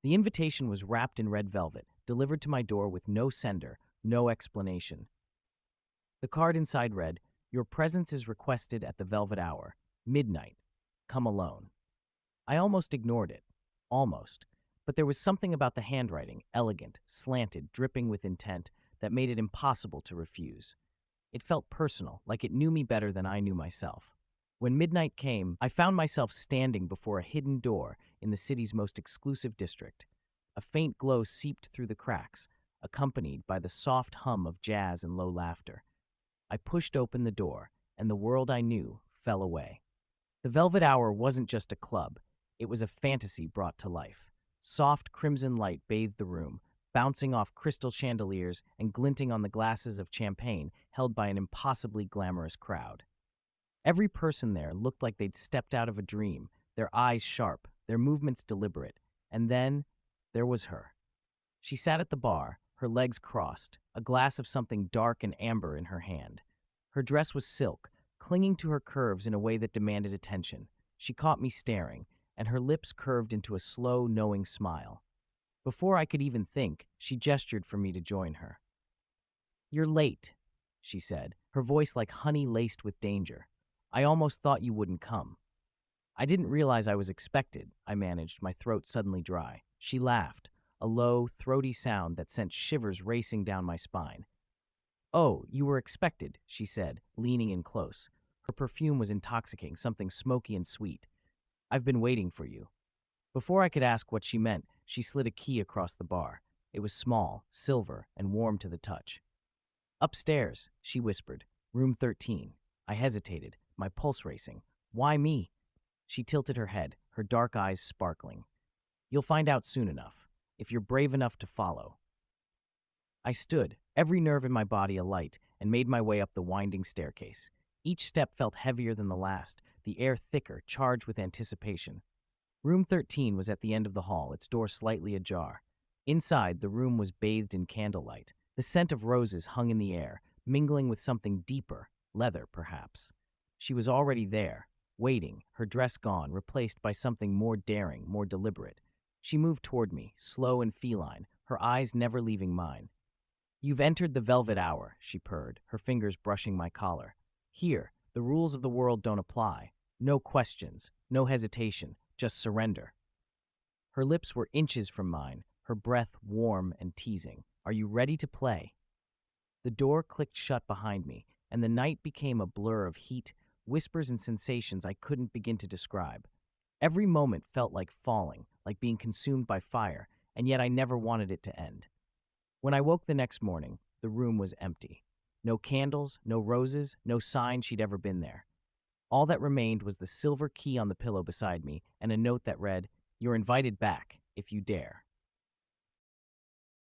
The invitation was wrapped in red velvet, delivered to my door with no sender, no explanation. The card inside read, "Your presence is requested at the velvet hour, midnight. Come alone." I almost ignored it. Almost. But there was something about the handwriting, elegant, slanted, dripping with intent, that made it impossible to refuse. It felt personal, like it knew me better than I knew myself. When midnight came, I found myself standing before a hidden door in the city's most exclusive district. A faint glow seeped through the cracks, accompanied by the soft hum of jazz and low laughter. I pushed open the door, and the world I knew fell away. The Velvet Hour wasn't just a club. It was a fantasy brought to life. Soft crimson light bathed the room, bouncing off crystal chandeliers and glinting on the glasses of champagne held by an impossibly glamorous crowd. Every person there looked like they'd stepped out of a dream, their eyes sharp, their movements deliberate. And then there was her. She sat at the bar, her legs crossed, a glass of something dark and amber in her hand. Her dress was silk, clinging to her curves in a way that demanded attention. She caught me staring, and her lips curved into a slow, knowing smile. Before I could even think, she gestured for me to join her. "You're late," she said, her voice like honey laced with danger. "I almost thought you wouldn't come." I didn't realize I was expected, I managed, my throat suddenly dry. She laughed, a low, throaty sound that sent shivers racing down my spine. "Oh, you were expected," she said, leaning in close. Her perfume was intoxicating, something smoky and sweet. "I've been waiting for you." Before I could ask what she meant, she slid a key across the bar. It was small, silver, and warm to the touch. "Upstairs," she whispered. "Room 13. I hesitated, my pulse racing. "Why me?" She tilted her head, her dark eyes sparkling. "You'll find out soon enough, if you're brave enough to follow." I stood, every nerve in my body alight, and made my way up the winding staircase. Each step felt heavier than the last, the air thicker, charged with anticipation. Room 13 was at the end of the hall, its door slightly ajar. Inside, the room was bathed in candlelight. The scent of roses hung in the air, mingling with something deeper, leather perhaps. She was already there, waiting, her dress gone, replaced by something more daring, more deliberate. She moved toward me, slow and feline, her eyes never leaving mine. "You've entered the Velvet Hour," she purred, her fingers brushing my collar. "Here, the rules of the world don't apply. No questions, no hesitation, just surrender." Her lips were inches from mine, her breath warm and teasing. "Are you ready to play?" The door clicked shut behind me, and the night became a blur of heat, whispers, and sensations I couldn't begin to describe. Every moment felt like falling, like being consumed by fire, and yet I never wanted it to end. When I woke the next morning, the room was empty. No candles, no roses, no sign she'd ever been there. All that remained was the silver key on the pillow beside me and a note that read, "You're invited back, if you dare."